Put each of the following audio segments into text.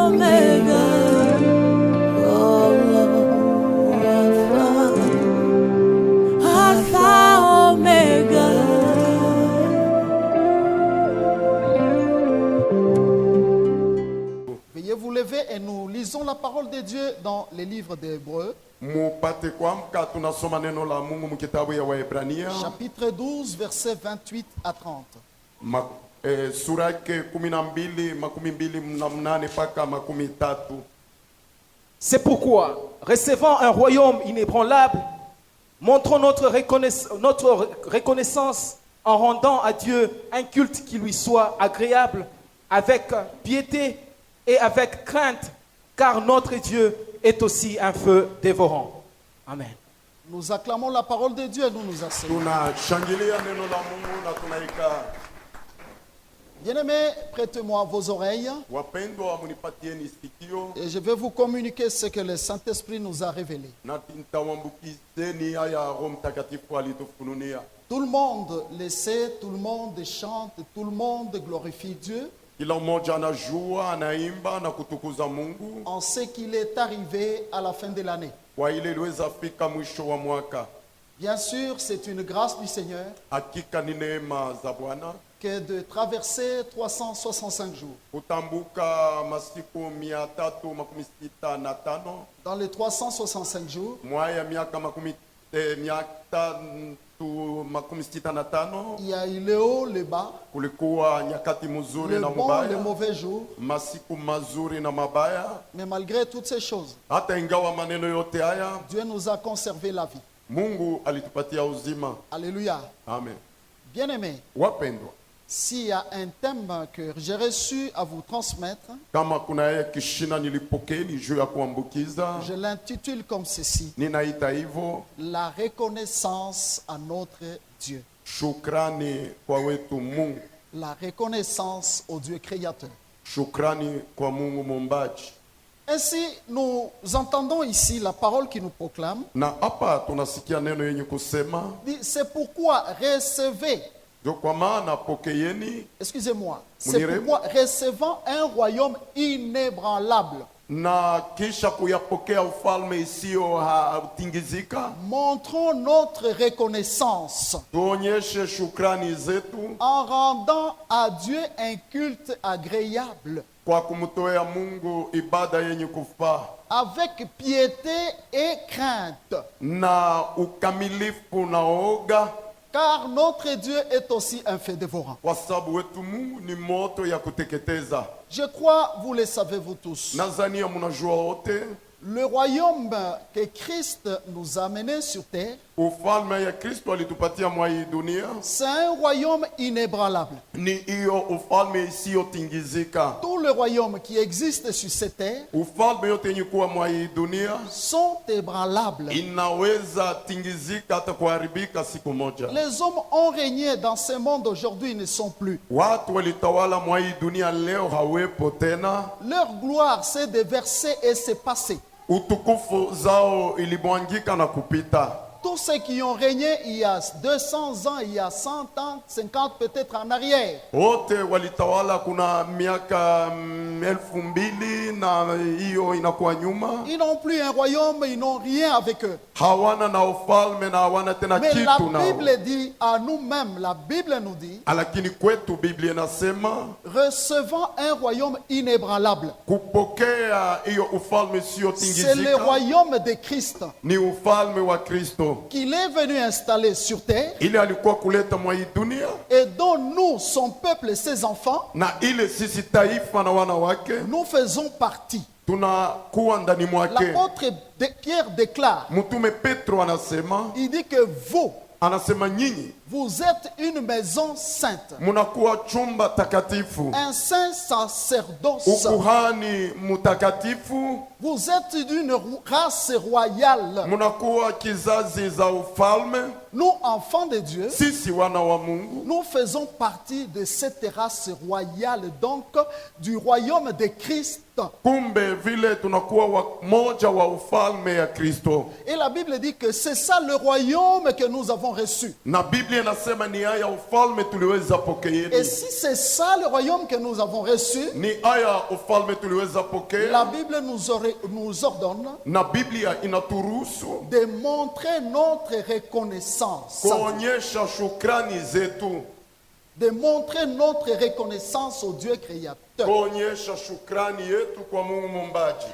Omega. Oh, Alpha, Omega. Veuillez vous lever et nous lisons la parole de Dieu dans les livres d'Hébreux. Chapitre 12, versets 28 à 30. C'est pourquoi, recevant un royaume inébranlable, montrons notre reconnaissance en rendant à Dieu un culte qui lui soit agréable, avec piété et avec crainte, car notre Dieu est aussi un feu dévorant. Amen. Nous acclamons la parole de Dieu et nous nous asseyons. Bien-aimés, prêtez-moi vos oreilles et je vais vous communiquer ce que le Saint-Esprit nous a révélé. Tout le monde le sait, tout le monde chante, tout le monde glorifie Dieu. On sait qu'il est arrivé à la fin de l'année. Bien sûr, c'est une grâce du Seigneur que de traverser 365 jours. Dans les 365 jours, il y a eu le haut, le bas, le bon, le mauvais jour. Mais malgré toutes ces choses, Dieu nous a conservé la vie. Alléluia. Amen. Bien-aimés, s'il y a un thème que j'ai reçu à vous transmettre, je l'intitule comme ceci: la reconnaissance à notre Dieu. La reconnaissance au Dieu créateur. Ainsi, nous entendons ici la parole qui nous proclame. C'est pourquoi recevez. Excusez-moi. C'est pourquoi recevant un royaume inébranlable. Montrons notre reconnaissance en rendant à Dieu un culte agréable, avec piété et crainte, car notre Dieu est aussi un feu dévorant. Je crois, vous le savez vous tous, le royaume que Christ nous a amené sur terre, c'est un royaume inébranlable. Tous les royaumes qui existent sur cette terre sont ébranlables. Les hommes ont régné dans ce monde aujourd'hui, ils ne sont plus. Leur gloire s'est déversée et s'est passée. Tous ceux qui ont régné il y a 200 ans, il y a 100 ans, 50 peut-être en arrière, ils n'ont plus un royaume, ils n'ont rien avec eux. Mais la Bible dit à nous-mêmes, la Bible nous dit, recevant un royaume inébranlable. C'est le royaume de Christ qu'il est venu installer sur terre et dont nous, son peuple et ses enfants, nous faisons partie. L'apôtre Pierre déclaire, il dit que vous êtes une maison sainte, un saint sacerdoce, vous êtes d'une race royale. Nous, enfants de Dieu, nous faisons partie de cette race royale, donc du royaume de Christ. Et la Bible dit que c'est ça le royaume que nous avons reçu. Et si c'est ça le royaume que nous avons reçu, la Bible nous ordonne de montrer notre reconnaissance. De montrer notre reconnaissance au Dieu créateur.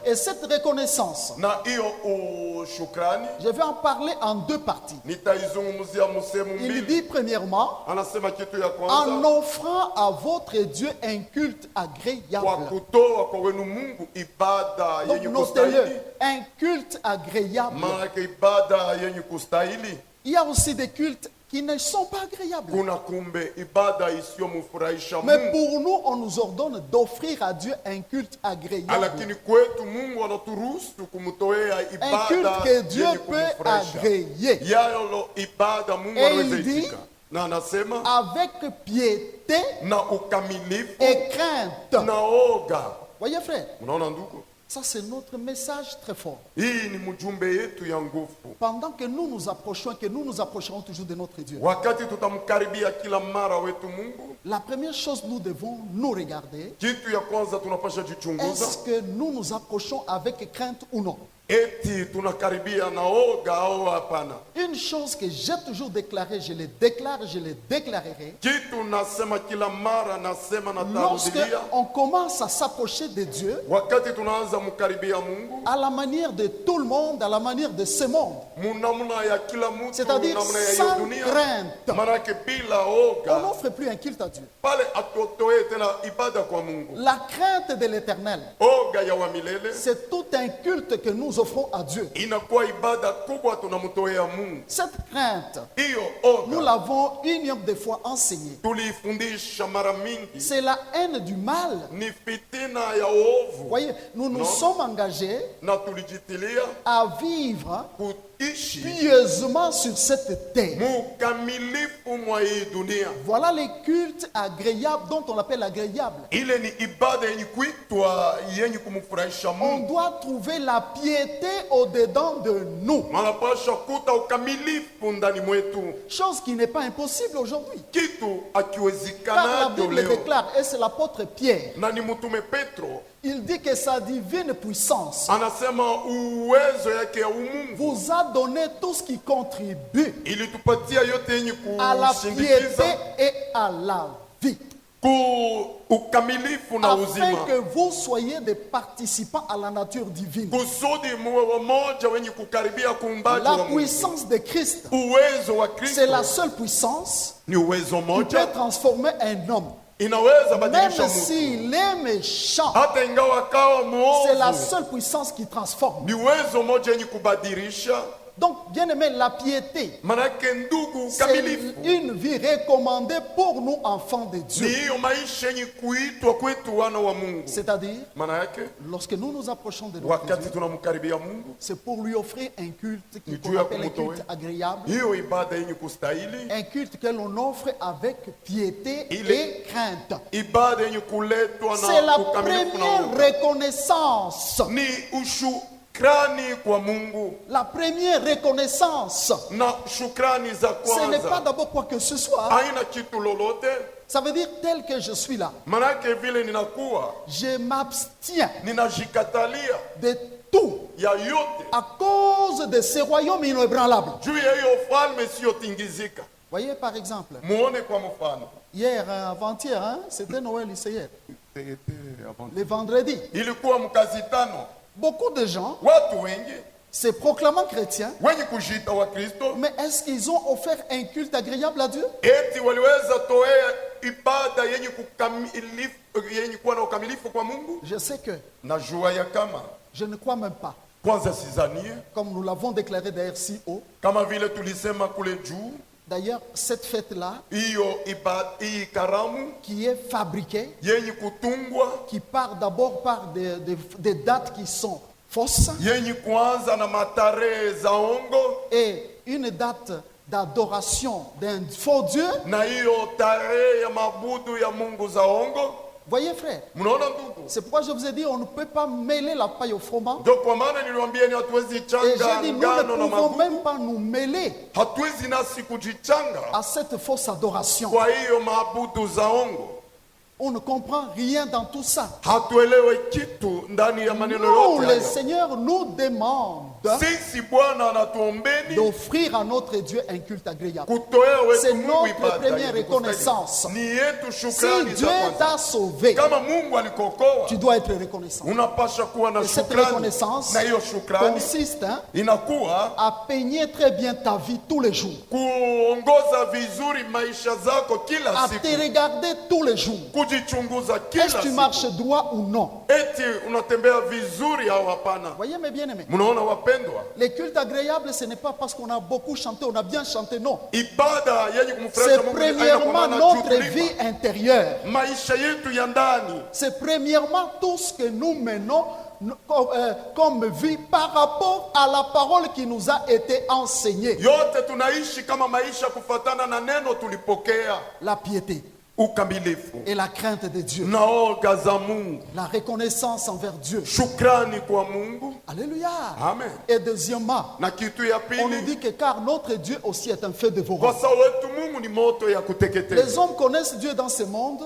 Et cette reconnaissance, je vais en parler en deux parties. Il dit premièrement, en offrant à votre Dieu un culte agréable. Donc notez-le, un culte agréable. Il y a aussi des cultes qui ne sont pas agréables. Mais pour nous, on nous ordonne d'offrir à Dieu un culte agréable. Un culte que Dieu peut agréer. Et il dit, avec piété et crainte. Voyez frère, ça c'est notre message très fort. Pendant que nous nous approchons, que nous nous approcherons toujours de notre Dieu, la première chose nous devons nous regarder, est-ce que nous nous approchons avec crainte ou non? Une chose que j'ai toujours déclarée, je le déclare, je le déclarerai. Lorsque on commence à s'approcher de Dieu, à la manière de tout le monde, à la manière de ce monde, c'est-à-dire sans crainte, on n'offre plus un culte à Dieu. La crainte de l'Éternel, c'est tout un culte que nous offrons à Dieu. Cette crainte, nous l'avons une de fois enseignée. C'est la haine du mal. Vous voyez, nous nous sommes engagés à vivre pieusement sur cette terre. Voilà les cultes agréables dont on appelle agréables. On doit trouver la piété au-dedans de nous. Chose qui n'est pas impossible aujourd'hui. Car la Bible déclare, et c'est l'apôtre Pierre, il dit que sa divine puissance vous a donné tout ce qui contribue à la piété et à la vie, afin que vous soyez des participants à la nature divine. La puissance de Christ, c'est la seule puissance qui peut transformer un homme. Même s'il est méchant, c'est la seule puissance qui transforme. Donc, bien aimé, la piété, c'est une vie recommandée pour nous, enfants de Dieu. C'est-à-dire, lorsque nous nous approchons de notre Dieu, c'est pour lui offrir un culte qu'on appelle un culte agréable, un culte que l'on offre avec piété et crainte. C'est la première reconnaissance. La première reconnaissance, ce n'est pas d'abord quoi que ce soit. Ça veut dire tel que je suis là, je m'abstiens de tout à cause de ce royaume inébranlable. Voyez par exemple, hier, avant-hier, c'était Noël ici hier. Le vendredi, beaucoup de gens se proclamant chrétiens, mais est-ce qu'ils ont offert un culte agréable à Dieu? Je sais que je ne crois même pas. Comme nous l'avons déclaré d'ailleurs si haut. D'ailleurs, cette fête-là, qui est fabriquée, qui part d'abord par des dates qui sont fausses, et une date d'adoration d'un faux Dieu, Voyez frère, c'est pourquoi je vous ai dit on ne peut pas mêler la paille au froment. Et j'ai dit nous ne pouvons même pas nous mêler à cette fausse adoration. On ne comprend rien dans tout ça. Nous, le Seigneur nous demande d'offrir à notre Dieu un culte agréable. C'est notre première reconnaissance. Si Dieu t'a sauvé, tu dois être reconnaissant. Et cette reconnaissance consiste à peigner très bien ta vie tous les jours. À te regarder tous les jours. Est-ce que tu marches droit ou non? Voyez mes bien-aimés, les cultes agréables, ce n'est pas parce qu'on a beaucoup chanté, on a bien chanté, non. C'est premièrement notre vie intérieure. C'est premièrement tout ce que nous menons comme vie par rapport à la parole qui nous a été enseignée. La piété et la crainte de Dieu, la reconnaissance envers Dieu. Alléluia. Amen. Et deuxièmement, on nous dit que car notre Dieu aussi est un feu dévorant. Les hommes connaissent Dieu dans ce monde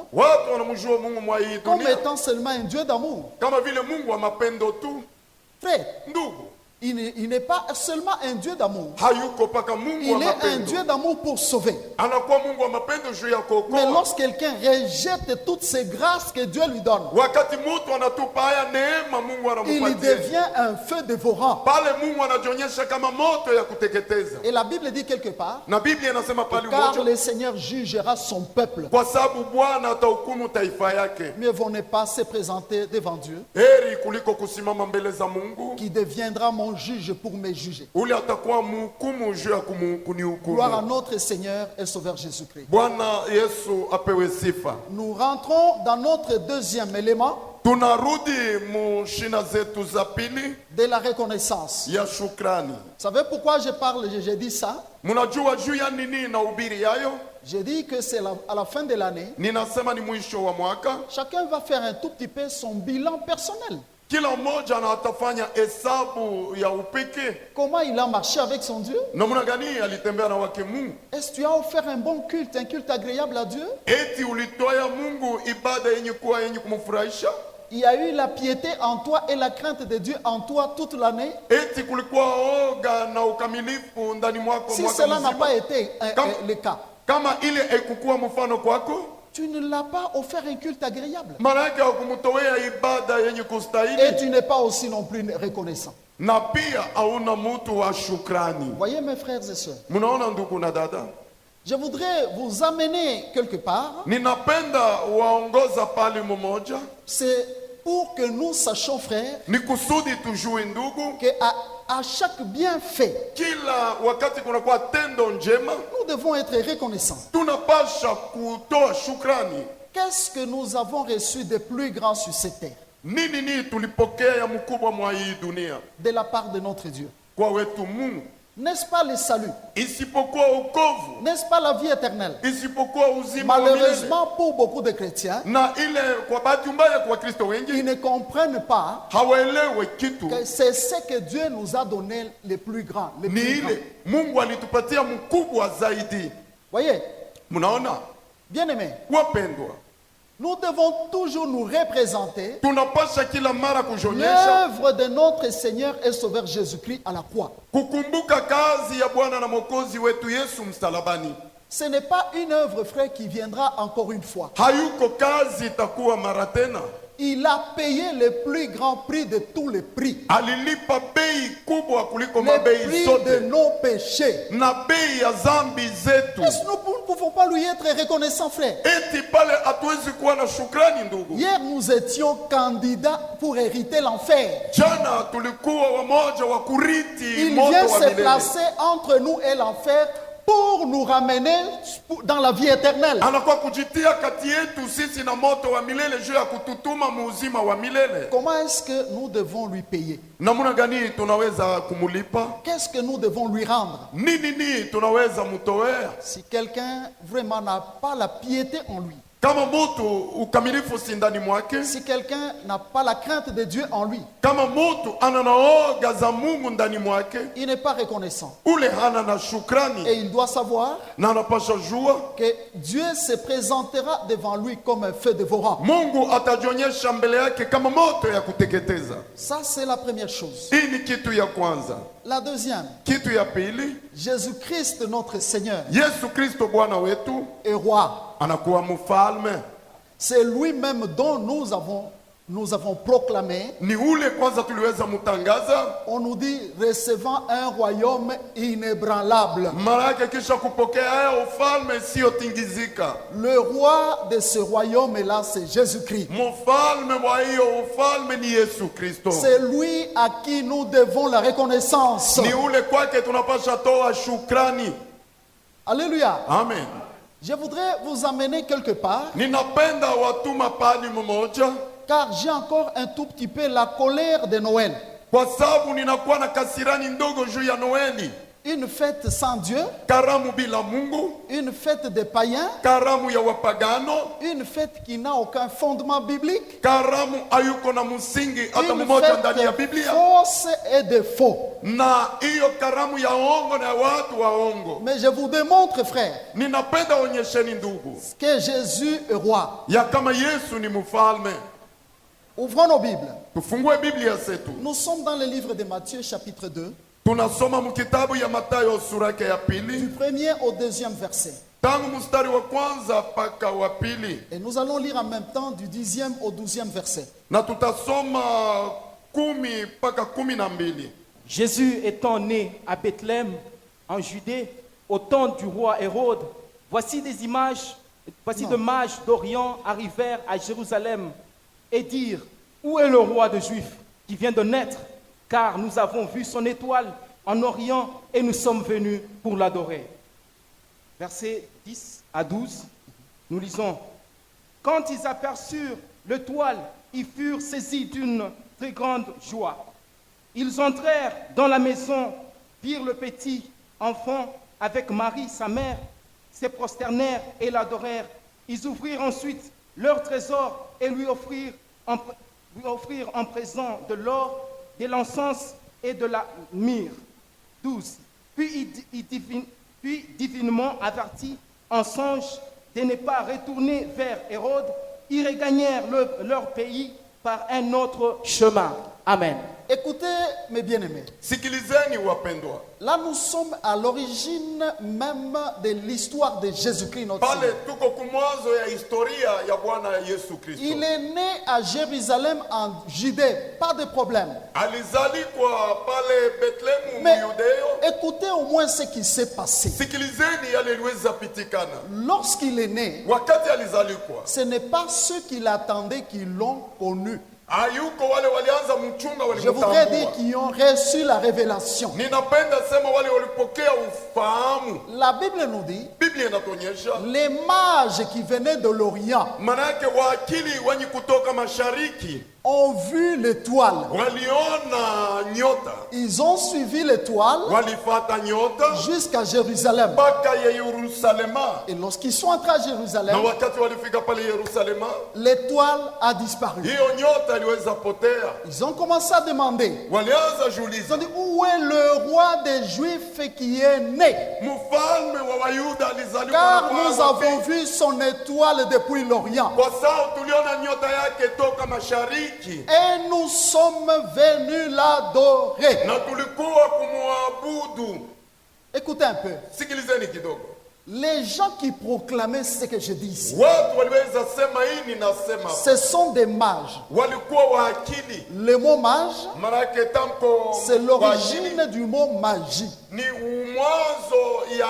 comme étant seulement un Dieu d'amour. Frère, il n'est pas seulement un Dieu d'amour. Il est un Dieu d'amour pour sauver. Mais lorsque quelqu'un rejette toutes ces grâces que Dieu lui donne, il devient un feu dévorant. Et la Bible dit quelque part, car le Seigneur jugera son peuple. Mieux vaut ne pas se présenter devant Dieu, qui deviendra mon juge pour me juger. Gloire à notre Seigneur et Sauveur Jésus-Christ. Nous rentrons dans notre deuxième élément de la reconnaissance. Vous savez pourquoi j'ai dit ça? J'ai dit que c'est à la fin de l'année, chacun va faire un tout petit peu son bilan personnel. Comment il a marché avec son Dieu? Est-ce que tu as offert un bon culte, un culte agréable à Dieu? Il y a eu la piété en toi et la crainte de Dieu en toi toute l'année? Si cela n'a pas été le cas, tu ne l'as pas offert un culte agréable. Et tu n'es pas aussi non plus reconnaissant. Voyez mes frères et sœurs, je voudrais vous amener quelque part. C'est pour que nous sachions, frères, qu'à chaque bienfait, nous devons être reconnaissants. Qu'est-ce que nous avons reçu de plus grand sur cette terre? De la part de notre Dieu. N'est-ce pas le salut? N'est-ce pas la vie éternelle? Malheureusement, pour beaucoup de chrétiens, ils ne comprennent pas que c'est ce que Dieu nous a donné le plus grand. Voyez, bien aimé, nous devons toujours nous représenter l'œuvre de notre Seigneur et Sauveur Jésus-Christ à la croix. Ce n'est pas une œuvre, frère, qui viendra encore une fois. Il a payé le plus grand prix de tous les prix. Le prix de nos péchés. Est-ce que nous ne pouvons pas lui être reconnaissants, frère? Hier, nous étions candidats pour hériter l'enfer. Il vient se placer entre nous et l'enfer pour nous ramener dans la vie éternelle. Comment est-ce que nous devons lui payer? Qu'est-ce que nous devons lui rendre? Si quelqu'un vraiment n'a pas la piété en lui, Kama mtu ukamilifu si ndani mwake, si quelqu'un n'a pas la crainte de Dieu en lui, kama mtu ananaoga za Mungu ndani mwake, il n'est pas reconnaissant. ule hana na shukrani, Et il doit savoir na anapasha jua que Dieu se présentera devant lui comme un feu dévorant. Mungu atajionyesha mbele yake kama moto ya kuteketeza. Ça, c'est la première chose. Hii ni kitu ya kwanza. La deuxième, Kitu ya pili, Jésus-Christ, notre Seigneur, Yesu Kristo Bwana wetu est roi. anakuwa mfalme. C'est lui-même dont nous avons proclamé. Ni ule kwanza tuliweza mutangaza, On nous dit recevant un royaume inébranlable. mara yake kisha kupokea haya ufalme sio tingizika. Le roi de ce royaume-là, c'est Jésus-Christ. Mfalme wa hiyo ufalme ni Yesu Kristo. C'est lui à qui nous devons la reconnaissance. Ni ule kwake tunapasha toa shukrani. Alléluia. Amen. Je voudrais vous amener quelque part, Ninapenda watuma pali mmoja, car j'ai encore un tout petit peu la colère de Noël. kwa sababu ninakuwa na kasirani ndogo juu ya Noeli. Une fête sans Dieu, Karamu bila Mungu, une fête des païens, karamu ya wapagano, une fête qui n'a aucun fondement biblique, karamu hayuko na msingi hata une mmoja ndani ya fête Biblia, fausse et de faux. na hiyo karamu ya ongo na watu waongo. Mais je vous démontre, frère, Ninapenda onyesheni ndugu que Jésus est roi. ya kama Yesu ni mfalme. Ouvrons nos Bibles. Tufungue Biblia zetu. Nous sommes dans le livre de Matthieu, chapitre 2, Tunasoma mkitabu ya Mathayo sura yake ya du pili, premier au deuxième verset. tangu mstari wa kwanza mpaka wa pili, Et nous allons lire en même temps du 10e au 12e verset. na tutasoma 10 mpaka 12. Jésus étant né à Bethléem, en Judée, au temps du roi Hérode, voici des mages d'Orient arrivèrent à Jérusalem et dirent, où est le roi des Juifs qui vient de naître? Car nous avons vu son étoile en Orient et nous sommes venus pour l'adorer. Versets 10 à 12, nous lisons, quand ils aperçurent l'étoile, ils furent saisis d'une très grande joie. Ils entrèrent dans la maison, virent le petit enfant avec Marie, sa mère, se prosternèrent et l'adorèrent. Ils ouvrirent ensuite leur trésor et lui offrirent en présent de l'or, de l'encens et de la myrrhe. 12. Puis divinement avertis en songe de ne pas retourner vers Hérode, ils regagnèrent leur pays par un autre chemin. Amen. Écoutez, mes bien-aimés. Sikilizeni wapendwa. Là, nous sommes à l'origine même de l'histoire de Jésus-Christ, notre Pale Seigneur. tuko kumwanzo ya historia ya Bwana Yesu Kristo. Il est né à Jérusalem en Judée, pas de problème. Alizalikwa pale Bethlehemu Mais Yudeo. écoutez au moins ce qui s'est passé. Sikilizeni yale liweza pitikana. Lorsqu'il est né, Wakati alizalikwa, ce n'est pas ceux qui l'attendaient qui l'ont connu. hayuko wale walianza mchunga Je voudrais dire walimtambua. qu'ils ont reçu la révélation. Ninapenda sema wale walipokea ufahamu. La Bible nous dit, Biblia inatuonyesha les mages qui venaient de l'Orient manake waakili wenye kutoka mashariki ont vu l'étoile. waliona nyota, Ils ont suivi l'étoile walifata nyota jusqu'à Jérusalem. mpaka ya Yerusalema. Et lorsqu'ils sont entrés à Na Jérusalem, wakati walifika pale Yerusalema, l'étoile a disparu. hiyo nyota iliweza potea. Ils ont commencé à demander, Walianza ils jiuliza, ont dit, où est le roi des Juifs qui est né? mfalme wa Wayuda alizaliwa Car na nous wapi? avons vu son étoile depuis l'Orient. Kwa sababu tuliona nyota yake toka mashariki Et nous sommes venus l'adorer. na tulikuwa kumwabudu. Écoutez un peu. Sikilizeni kidogo. Les gens qui proclamaient ce que je dis ici, Watu waliweza sema hii ninasema. ce sont des mages. Walikuwa waakili. Le mot mage, Manake tamko c'est waakili l'origine du mot magie. ni mwanzo ya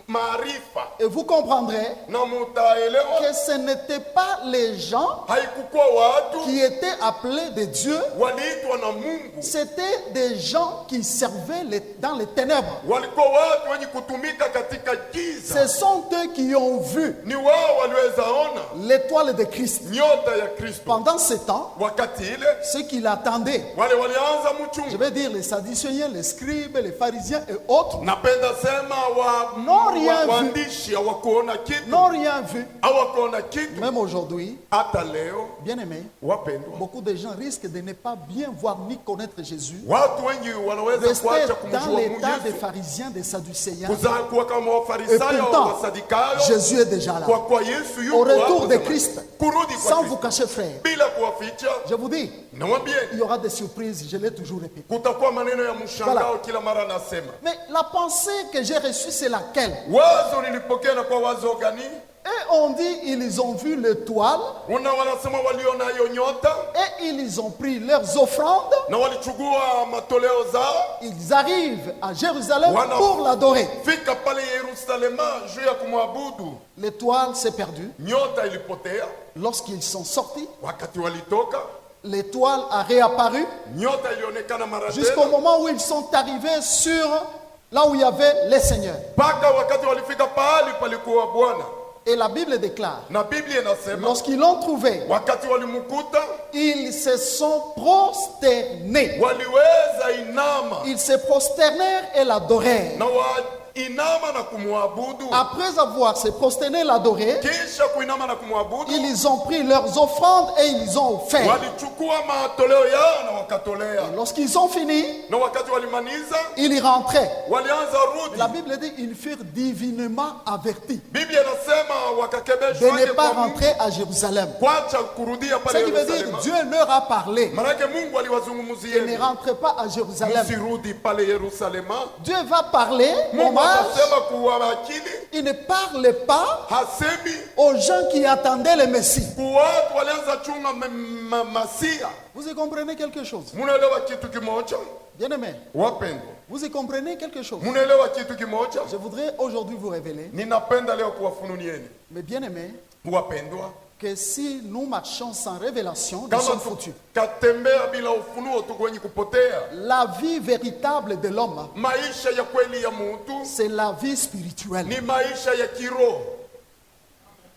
maarifa. Et vous comprendrez Na mutaelewa que ce n'étaient pas les gens haikukuwa watu qui étaient appelés de Dieu, waliitwa na Mungu. c'était des gens qui servaient dans les ténèbres. Walikuwa watu wenye kutumika katika giza. Ce sont eux qui ont vu Ni wao waliweza ona l'étoile de Christ. nyota ya Kristo. Pendant ce temps, Wakati ile ceux qui l'attendaient, wale walianza je mchungu. vais dire les sadducéens, les scribes, les pharisiens et autres, Napenda sema wa n'ont rien vu. waandishi hawakuona kitu, N'ont rien vu. hawakuona kitu. Même aujourd'hui, Hata leo bien aimé, wapendwa, beaucoup de gens risquent de ne pas bien voir ni connaître Jésus. watu wengi wanaweza Rester kuacha dans kumjua l'état des Yesu, pharisiens, des sadducéens. kuwa kama Et wafarisayo au pourtant, wasadikayo. Jésus est déjà là. Kwa Yesu Au yuko retour hapo de zamani. Christ, Kurudi kwa sans vous Kristo, cacher, frère, bila kuwaficha, je vous dis, nawambie il y aura des surprises, je l'ai toujours répété. kutakuwa maneno ya mshangao Voilà. kila mara nasema. Mais la pensée que j'ai reçue, c'est laquelle? Wazo nilipokea na kwa wazo gani? Et on dit, ils ont vu l'étoile Wanasema waliona hiyo nyota et ils ont pris leurs offrandes. na walichukua matoleo zao, Ils arrivent à Jérusalem Wana- pour l'adorer. fika pale Yerusalema juu ya kumwabudu. L'étoile s'est perdue. Nyota ilipotea. Lorsqu'ils sont sortis, Wakati walitoka, l'étoile a réapparu nyota ilionekana mara jusqu'au tena, moment où ils sont arrivés sur là où il y avait les seigneurs. mpaka wakati walifika pahali palikuwa Bwana. Et la Bible déclare, Na Biblia inasema lorsqu'ils l'ont trouvé, wakati walimkuta ils se sont prosternés. waliweza inama Ils se prosternèrent et l'adorèrent. na wainama na kumwabudu. Après avoir se prosterné et l'adoré, Kisha kuinama na kumwabudu, ils ont pris leurs offrandes et ils ont offert. walichukua matoleo yao na wakatolea. Lorsqu'ils ont fini, Na wakati walimaliza, ils y rentraient. walianza rudi. La Bible dit qu'ils furent divinement avertis Biblia inasema de wakakebeshwa ne aje pas kwa Mungu, rentrer à Jérusalem. kwacha kurudia Ce pale qui veut dire Yerusalema. Dieu leur a parlé. Manake Mungu Ne aliwazungumzieni, rentrez pas à Jérusalem. msirudi pale Yerusalema. Dieu va parler, Mungu hommage. atasema kuwa akili, Il ne parle pas hasemi aux gens qui attendaient le Messie. kuwa watu walianza chunga masia. Vous y comprenez quelque chose? Munaelewa kitu kimoja Bien aimé, wapendwa? vous y comprenez quelque chose? Munaelewa kitu kimoja? Je voudrais aujourd'hui vous révéler, Ninapenda leo kuwafunulieni mais bien aimé, wapendwa, que si nous marchons sans révélation, nous sommes kama foutus. katembea bila ufunuo tuko wenye kupotea. La vie véritable de l'homme, Maisha ya kweli ya mtu c'est la vie spirituelle. ni maisha ya kiroho,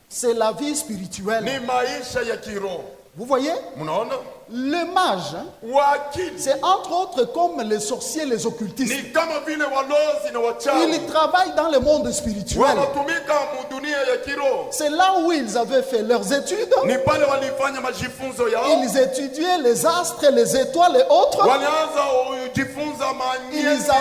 C'est la vie spirituelle. ni maisha ya kiroho. Vous voyez, Mnaona le mage, hein, wakili c'est entre autres comme les sorciers, les occultistes. ni kama vile walozi na wachawi Ils travaillent dans le monde spirituel. wanatumika mudunia ya kiroho. C'est là où ils avaient fait leurs études. Ni pale walifanya majifunzo yao, Ils étudiaient les astres, les étoiles et autres. walianza kujifunza Ils manyezi jua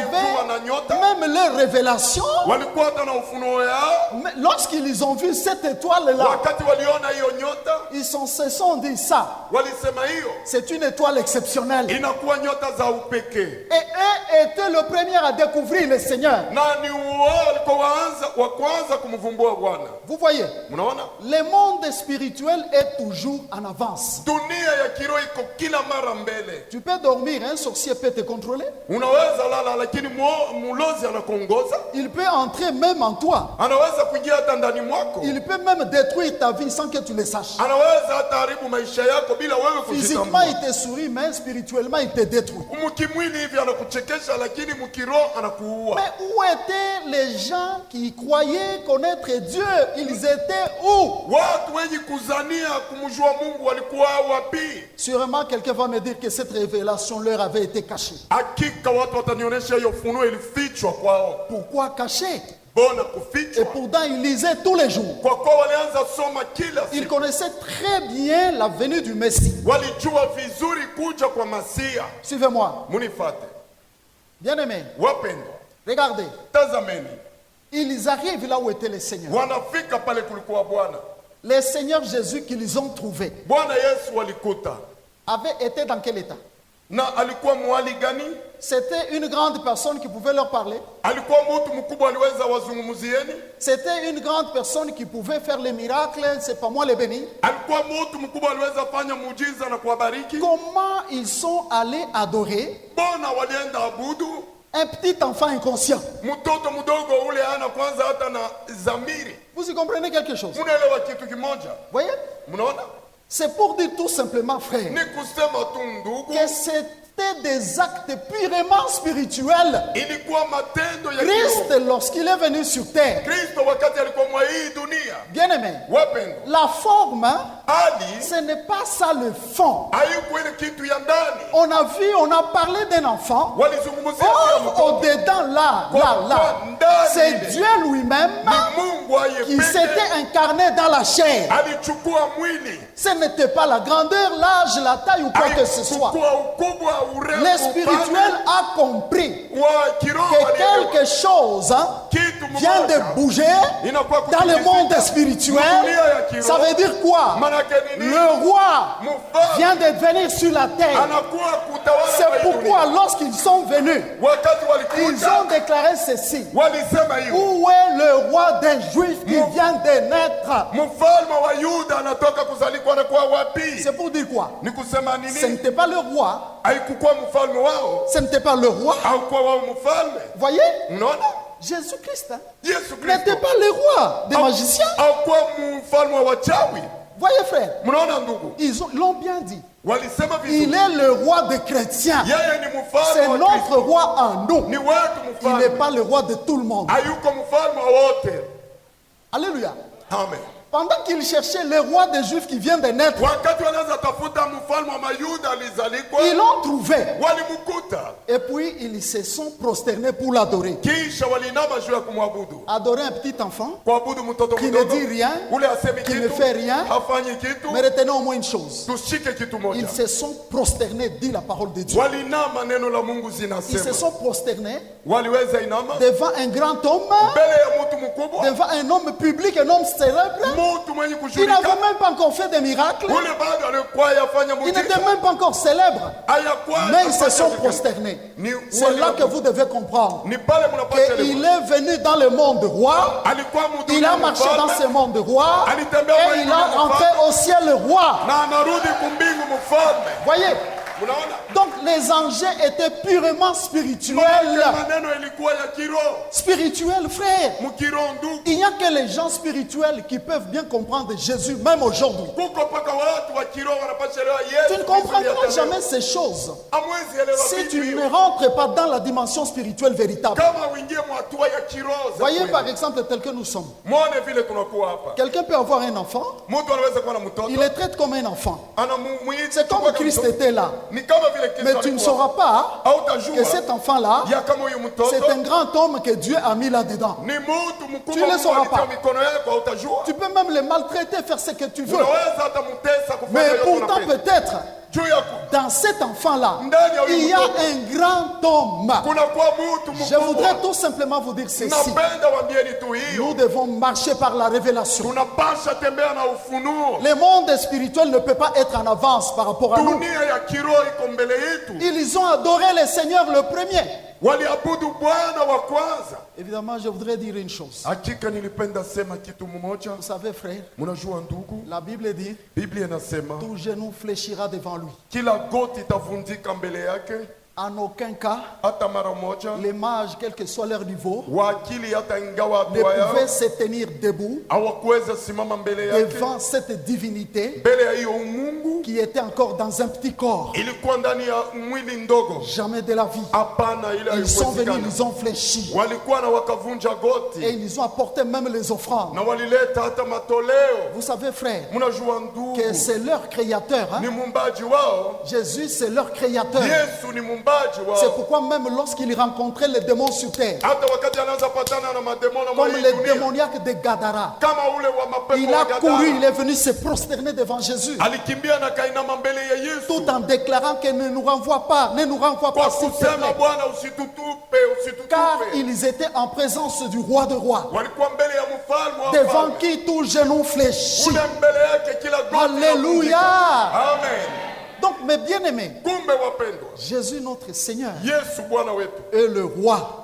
na avaient nyota, même leur révélation. walikuwa hata na ufunuo yao. Mais lorsqu'ils ont vu cette étoile-là, Wakati waliona hiyo nyota, ils se sont dit ça. walisema hiyo C'est une étoile exceptionnelle. inakuwa nyota za upekee, Et eux étaient le premier à découvrir le Seigneur. na ni wao walikuwa wa kwanza kumvumbua Bwana. Vous voyez, Mnaona le monde spirituel est toujours en avance. dunia ya kiroho iko kila mara mbele. Tu peux dormir, un sorcier peut te contrôler. Unaweza lala, lakini mulozi anakuongoza, Il peut entrer même en toi. anaweza kuingia hata ndani mwako, Il peut même détruire ta vie sans que tu le saches. anaweza hata haribu maisha yako bila wewe Physiquement, kujitambua. il te sourit, mais spirituellement, il te détruit. Mkimwili hivi anakuchekesha, lakini mkiroho anakuua. Mais où étaient les gens qui croyaient connaître Dieu? Ils étaient où? Watu wenye kuzania kumjua Mungu walikuwa wapi? Sûrement, quelqu'un va me dire que cette révélation leur avait été cachée. Hakika watu watanionyesha hiyo funuo ilifichwa kwao. Pourquoi cachée? Bona Et kufichwa pourtant, ils lisaient tous les jours. kwa kuwa walianza soma kila Ils siku, connaissaient très bien la venue du Messie. walijua vizuri kuja kwa Masia. Suivez-moi. Munifate Bien-aimés, wapendwa, regardez. tazameni, Ils arrivent là où était le Seigneur. wanafika pale kulikuwa Bwana. Le Seigneur Jésus qu'ils ont trouvé Bwana Yesu walikuta, avait été dans quel état? na alikuwa mwali gani? C'était une grande personne qui pouvait leur parler. Alikuwa mtu mkubwa, aliweza wazungumzieni. C'était une grande personne qui pouvait faire les miracles, c'est pas moi les bénis. Alikuwa mtu mkubwa, aliweza fanya muujiza na kuwabariki. Comment ils sont allés adorer Bona walienda abudu un petit enfant inconscient? mtoto mdogo ule, ana kwanza hata na zamiri. Vous y comprenez quelque chose? Munaelewa kitu kimoja? Voyez? Mnaona, C'est pour dire tout simplement, frère, ni kusema tu ndugu, que c'était des actes purement spirituels. ilikuwa matendo ya Christ, kiroho. lorsqu'il est venu sur terre, Kristo wakati alikuwa mwa hii dunia, bien aimé, wapendwa, la forme Ce n'est pas ça le fond. On a vu, on a parlé d'un enfant. Or, au-dedans, là, c'est Dieu lui-même qui s'était incarné dans la chair. Ce n'était pas la grandeur, l'âge, la taille ou quoi que ce soit. Le spirituel a compris que quelque chose vient de bouger dans le monde spirituel. Ça veut dire quoi? Le roi vient de venir sur la terre. C'est pourquoi lorsqu'ils sont venus, ils ont déclaré ceci: où est le roi des Juifs qui vient de naître? C'est pour dire quoi? Ce n'était pas le roi. Ce n'était pas le roi. Voyez? Jésus-Christ n'était pas le roi des magiciens. Voyez, frère, ils l'ont bien dit. Il est le roi des chrétiens. C'est notre roi en nous. Il n'est pas le roi de tout le monde. Alléluia. Amen. Pendant qu'il cherchait le roi des Juifs qui vient de naître, ils l'ont trouvé. Et puis ils se sont prosternés pour l'adorer. Adorer un petit enfant qui ne dit rien, qui ne fait rien. Mais retenez au moins une chose: ils se sont prosternés, dit la parole de Dieu. Ils se sont prosternés devant un grand homme, devant un homme public, un homme célèbre. Il n'avait même pas encore fait des miracles. Il n'était même pas encore célèbre. Mais ils se sont prosternés. C'est là que vous devez comprendre qu'il est venu dans le monde roi. Il a marché dans ce monde roi. Et il a rentré au ciel roi. Voyez? Donc les enjeux étaient purement spirituels. Spirituels, frère. Il n'y a que les gens spirituels qui peuvent bien comprendre Jésus, même aujourd'hui. Tu ne comprendras jamais ces choses si tu ne rentres pas dans la dimension spirituelle véritable. Voyez par exemple tel que nous sommes. Quelqu'un peut avoir un enfant. Il le traite comme un enfant. C'est comme Christ était là. Mais tu ne sauras pas que cet enfant-là, c'est un grand homme que Dieu a mis là-dedans. Tu ne le sauras pas. Tu peux même le maltraiter, faire ce que tu veux. Mais pourtant peut-être, dans cet enfant-là, il y a un grand homme. Je voudrais tout simplement vous dire ceci: nous devons marcher par la révélation. Le monde spirituel ne peut pas être en avance par rapport à nous. Ils ont adoré le Seigneur le premier. Évidemment, je voudrais dire une chose. Vous savez, frère, la Bible dit: tout genou fléchira devant lui. En aucun cas, les mages, quel que soit leur niveau, ne pouvaient se tenir debout devant cette divinité qui était encore dans un petit corps. Jamais de la vie. Ils sont venus, ils ont fléchi. Et ils ont apporté même les offrandes. Vous savez, frère, que c'est leur créateur. Jésus, c'est leur créateur. C'est pourquoi même lorsqu'il rencontrait les démons sur terre, comme les démoniaques de Gadara, il a couru, il est venu se prosterner devant Jésus, tout en déclarant qu'il ne nous renvoie pas, s'il te plaît. Car ils étaient en présence du roi de rois, devant qui tout genou fléchit. Alléluia. Amen. Donc, mes bien-aimés, Jésus notre Seigneur est le roi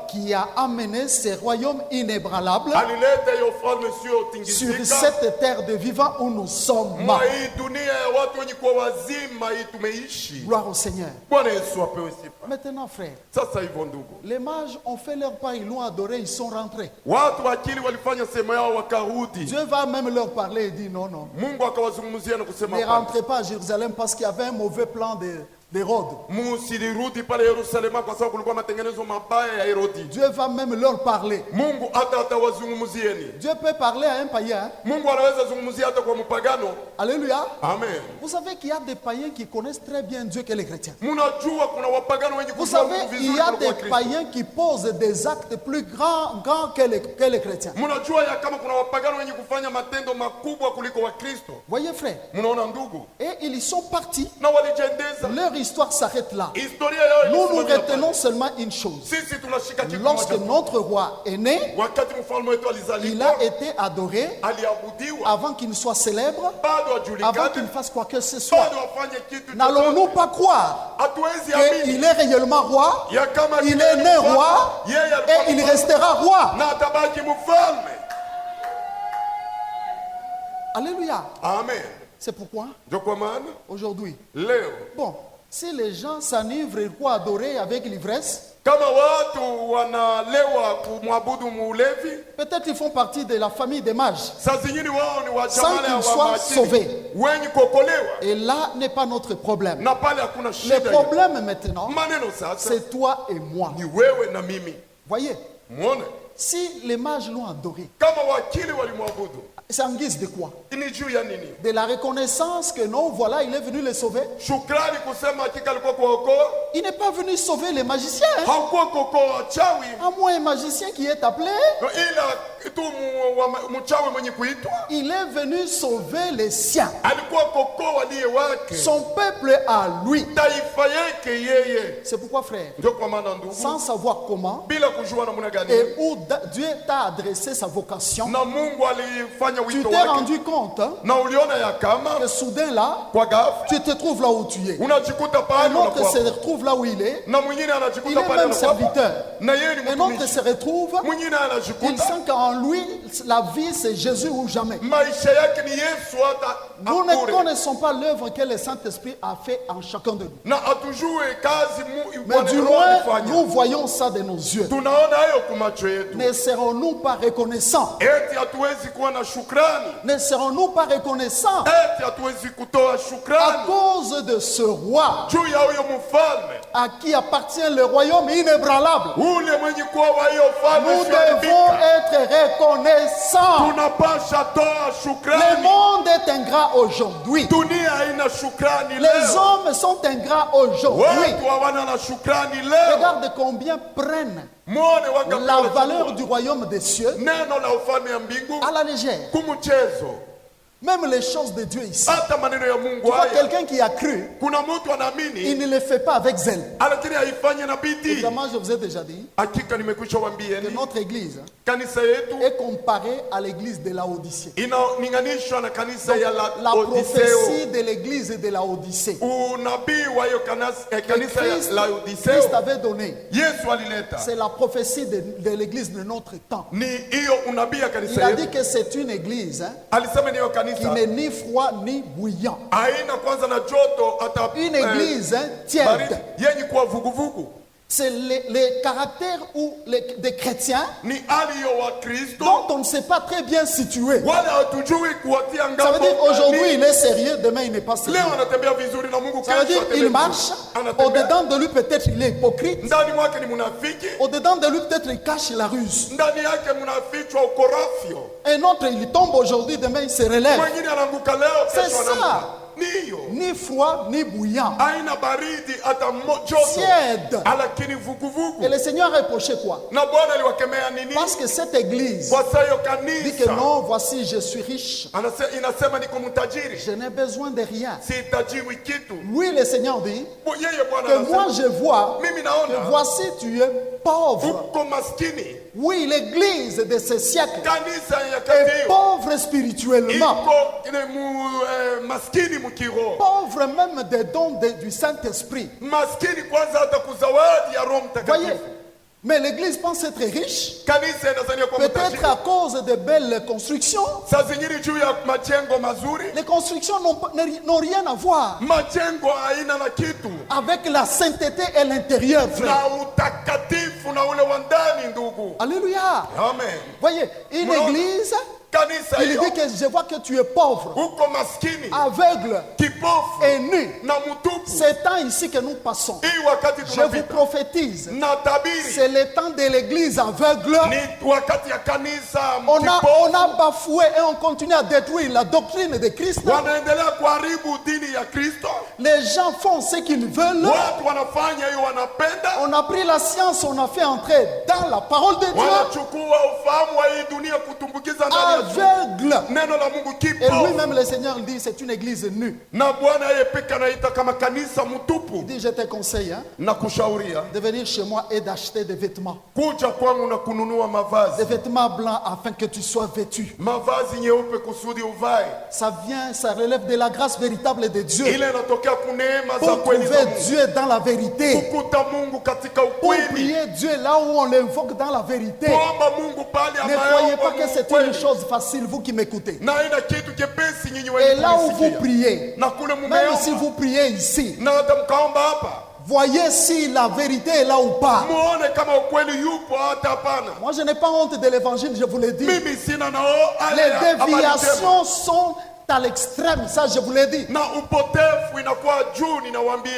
qui a amené ce royaume inébranlable sur cette terre de vivants où nous sommes. Gloire au Seigneur. Maintenant, frère, les mages ont fait leur part, ils l'ont adoré, ils sont rentrés. Dieu va même leur parler et dit: non, non, ne rentrez pas à Jérusalem parce qu'il y avait un mauvais plan d'Hérode. Musirudi pale Yerusalemu kwa sababu kulikuwa matengenezo mabaya ya Herodi. Dieu va même leur parler. Mungu atawazungumzieni. Dieu peut parler à un païen. Mungu anaweza zungumzia hata kwa mpagano. Alléluia. Amen. Vous savez qu'il y a des païens qui connaissent très bien Dieu que les chrétiens. Munajua kuna wapagano wenye Vous kujua savez, Mungu il vizuri y a kuliko des Wakristo. païens qui posent des actes plus grands que les chrétiens. Munajua ya kama kuna wapagano wenye kufanya matendo makubwa kuliko Wakristo. Voyez frère. Munaona ndugu? Et ils sont partis. Na walijendeza. Leur histoire s'arrête là. Historia yao Nous nous ilisimamia retenons pale. seulement une chose. Sisi tunashika kitu Lorsque moja. notre roi est né, Wakati mfalme wetu il alizaliwa, a été adoré aliabudiwa, avant qu'il ne soit célèbre, bado avant qu'il ajulikane, ne fasse quoi que ce soit. bado afanye kitu N'allons-nous pas croire hatuwezi amini qu'il est réellement roi, ya kama il kile est né mfalme, roi yeye alikuwa et il mfalme, restera roi. na atabaki mfalme. Alléluia. Amen. C'est pourquoi Ndio kwa maana aujourd'hui, leo bon, si les gens s'enivrent pour adorer avec l'ivresse, kama watu wanalewa kumwabudu muulevi, peut-être ils font partie de la famille des mages. saa zingine wao ni Sans wajamale qu'ils wa soient majini sauvés. wenye kuokolewa, Et là n'est pas notre problème. na pale hakuna Le shida hiyo. problème maintenant, Maneno sasa c'est toi et moi. ni wewe na mimi. Voyez, Muone si les mages l'ont adoré, kama wakili walimwabudu, c'est en guise de quoi? ni juu ya nini? De la reconnaissance que non, voilà, il est venu les sauver. Shukrani kusema hakika alikuwa kuokoa, Il n'est pas venu sauver les magiciens. Hein? hakuwa kuokoa wachawi, À moins un magicien qui est appelé, ila tu mchawi mwenye kuitwa, il est venu sauver les siens. alikuwa kuokoa waliye wake, Son peuple à lui. taifa yake yeye. C'est pourquoi, frère, Ndio kwa maana ndugu, sans savoir comment bila kujua namna gani et où Dieu t'a adressé sa vocation, na Mungu alifanya tu wito t'es wake, rendu compte hein, na uliona ya kama que soudain là, kwa ghafla tu te trouves là où tu es. unajikuta Un pale autre se unakuwa, retrouve là où il est. na mwingine Il anajikuta est pale même anakuwa, serviteur. na yeye ni Un autre mtumishi, se retrouve, mwingine il anajikuta sent qu'en lui, la vie c'est Jésus ou jamais. maisha yake ni Yesu hata Nous ne akure. connaissons pas l'œuvre que le Saint-Esprit a fait en chacun de nous. Na atujue kazi Mais Bwana du Roho moins, alifanya. nous voyons ça de nos yeux. Tunaona hayo kwa macho yetu. Ne serons-nous pas reconnaissants? Eti hatuwezi kuwa na shukrani, Ne serons-nous pas reconnaissants eti hatuwezi kutoa à shukrani cause de ce roi juu ya huyo mfalme à qui appartient le royaume inébranlable? ule mwenye kuwa wa hiyo falme Nous devons isiyoharibika. être reconnaissants. Tunapasha toa Le shukrani. monde est ingrat aujourd'hui. Dunia haina shukrani Les leo, hommes sont ingrats aujourd'hui. watu hawana na shukrani leo. Regarde combien prennent Muone wangapi la wanachukua valeur du royaume des cieux neno la ufalme ya mbingu à la légère. kumchezo. Même les choses de Dieu ici. Hata maneno ya Mungu Tu vois, haya, quelqu'un qui a cru, kuna mtu il anaamini ne le fait pas avec zèle. lakini haifanye na bidii. Évidemment, je vous ai déjà dit Hakika nimekwisha que waambieni, notre église kanisa yetu est comparée à l'église de la Odyssée. inalinganishwa na kanisa ya La Laodiceo. prophétie de l'église de la Odyssée. Unabii wa hiyo kanisa ya Christ Laodiceo avait donné. Yesu alileta, C'est la prophétie de l'église de notre temps. ni hiyo unabii ya Il kanisa a dit yetu. que c'est une église hein, Alisema ni hiyo qui kanisa n'est ni froid ni bouillant. haina kwanza na joto hata Une église hein, baridi, tiède. yenye kuwa vuguvugu. C'est les caractères ou des chrétiens Ni hali hiyo wa Kristo dont on ne sait pas très bien situer. wala hatujui kuwatia Ça veut ngambo. dire aujourd'hui gani. il est sérieux, demain il n'est pas sérieux. Leo anatembea vizuri na Mungu, Ça veut dire kesho atembea il marche, vizuri. Anatembea. au-dedans de lui peut-être il est hypocrite, Ndani mwake ni munafiki, au-dedans de lui peut-être il cache la ruse. ndani yake mnafichwa ukorafyo. Un autre il tombe aujourd'hui, demain il se relève. Mwingine anaanguka leo, C'est kesho ça. anaanguka. Ni hiyo Ni froid ni bouillant. haina baridi hata joto, Tiède. lakini vuguvugu. Et le Seigneur a reproché quoi? Na Bwana aliwakemea nini? Parce que cette église Kwa saa hiyo dit que kanisa non, voici je suis riche. inasema niko mtajiri, Je n'ai besoin de rien. sihitajiwi kitu. Lui le Seigneur dit Yeye Bwana que moi anasema je vois mimi que naona voici tu es pauvre. uko maskini. Oui, l'église de ce siècle Kanisa ya kati est hiyo pauvre spirituellement. iko maskini mkiroho, Pauvre même des dons du Saint-Esprit. maskini kwanza hata kuzawadi ya Roho Voyez, Mtakatifu. mais l'église pense être riche, Kanisa inazania kwa peut-être mtajiri, à cause de belles constructions. saa zingine juu ya majengo mazuri. Les constructions n'ont rien à voir Majengo haina na kitu avec la sainteté et l'intérieur, frère. na utakatifu na ule wa ndani, ndugu. Alléluia. Amen. Voyez, une Mon- église Il dit que je vois que tu es pauvre, aveugle et nu. C'est temps ici que nous passons. Je vous prophétise, c'est le temps de l'église aveugle. On a bafoué et on continue à détruire la doctrine de Christ. Les gens font ce qu'ils veulent. On a pris la science, on a fait entrer dans la parole de Dieu. Aveugle. Et lui-même le Seigneur dit c'est une église nue. Il dit je te conseille de venir chez moi et d'acheter des vêtements. Des vêtements blancs afin que tu sois vêtu. Ça relève de la grâce véritable de Dieu. Pour trouver Dieu dans la vérité. Pour prier Dieu là où on l'invoque dans la vérité. Ne croyez pas que c'est une chose facile, vous qui m'écoutez. Et là où vous priez, même si vous priez ici, voyez si la vérité est là ou pas. Moi je n'ai pas honte de l'évangile, je vous l'ai dit. Les déviations sont à l'extrême, ça je vous l'ai dit.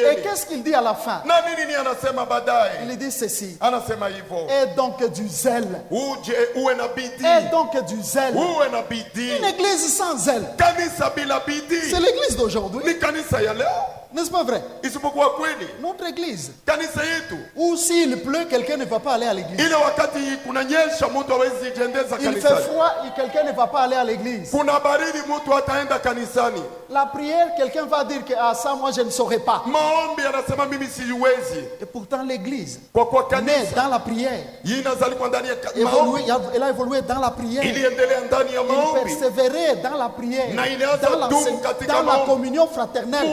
Et qu'est-ce qu'il dit à la fin? Il dit ceci. Et donc du zèle. Et donc du zèle. Une église sans zèle. C'est l'église d'aujourd'hui. N'est-ce pas vrai? Notre église. Ou s'il pleut, quelqu'un ne va pas aller à l'église. Il fait froid et quelqu'un ne va pas aller à l'église. La prière, quelqu'un va dire que ça, moi je ne saurais pas. Et pourtant l'église, mais dans la prière, elle a évolué dans la prière. Il persévérait dans la prière, dans la communion fraternelle.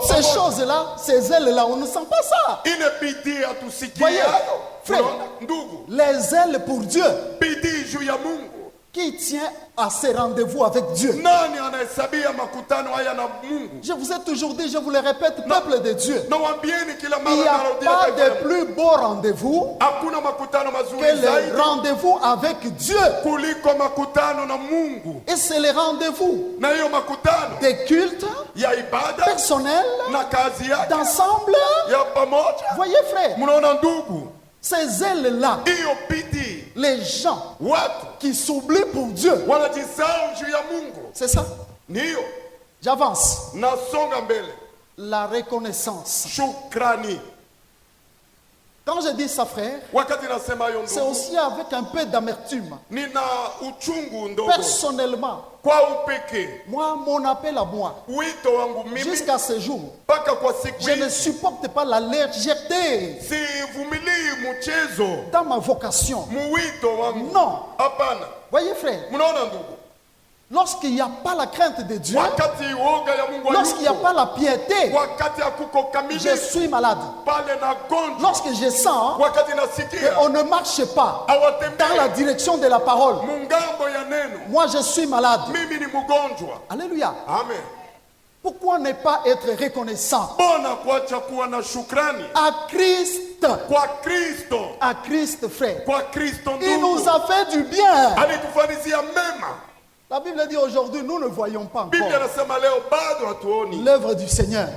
Ces choses-là, ces ailes-là, on ne sent pas ça. Voyez, frère, les ailes pour Dieu. Qui tient à ses rendez-vous avec Dieu? Je vous ai toujours dit, je vous le répète, peuple de Dieu, il n'y a pas de plus beau rendez-vous que le rendez-vous avec Dieu. Et c'est le rendez-vous des cultes personnels, d'ensemble. Voyez frère, ces ailes-là, les gens qui s'oublient pour Dieu, c'est ça. J'avance. La reconnaissance. Quand je dis ça, frère, c'est aussi avec un peu d'amertume. Personnellement, moi, mon appel à moi, jusqu'à ce jour, je ne supporte pas la légèreté dans ma vocation. Non. Voyez, frère, lorsqu'il n'y a pas la crainte de Dieu, lorsqu'il n'y a pas la piété, je suis malade. Lorsque je sens qu'on ne marche pas dans la direction de la parole, moi je suis malade. Alléluia. Amen. Pourquoi ne pas être reconnaissant à Christ? À Christ, frère. Il nous a fait du bien. La Bible dit aujourd'hui, nous ne voyons pas encore l'œuvre du Seigneur.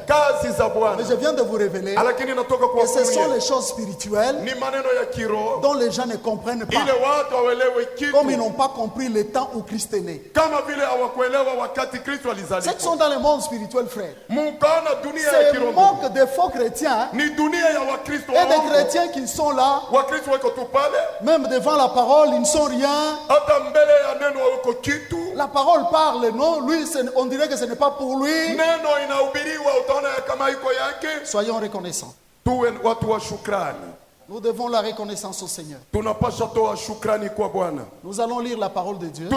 Mais je viens de vous révéler que ce sont les choses spirituelles dont les gens ne comprennent pas. Comme ils n'ont pas compris le temps où Christ est né. Ceux qui sont dans le monde spirituel, frère, c'est le manque de faux chrétiens et des chrétiens qui sont là, même devant la parole, ils ne sont rien. La parole parle, non? Lui, on dirait que ce n'est pas pour lui. Soyons reconnaissants. Nous devons la reconnaissance au Seigneur. Nous allons lire la parole de Dieu.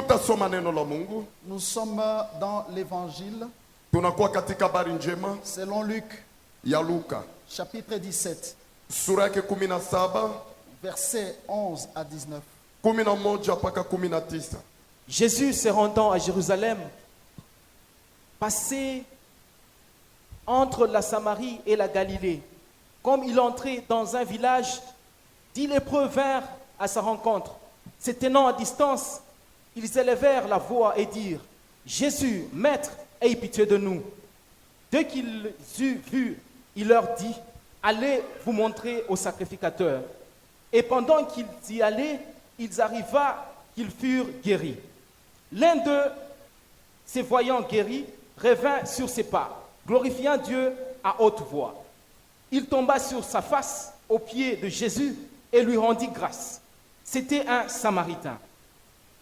Nous sommes dans l'évangile selon Luc, chapitre 17, versets 11 à 19. Jésus se rendant à Jérusalem, passait entre la Samarie et la Galilée. Comme il entrait dans un village, 10 lépreux vinrent à sa rencontre. Se tenant à distance, ils élevèrent la voix et dirent, Jésus, Maître, aie pitié de nous. Dès qu'ils eurent vu, il leur dit, allez vous montrer au sacrificateur. Et pendant qu'ils y allaient, ils arriva qu'ils furent guéris. L'un d'eux, se voyant guéri, revint sur ses pas, glorifiant Dieu à haute voix. Il tomba sur sa face aux pieds de Jésus et lui rendit grâce. C'était un Samaritain.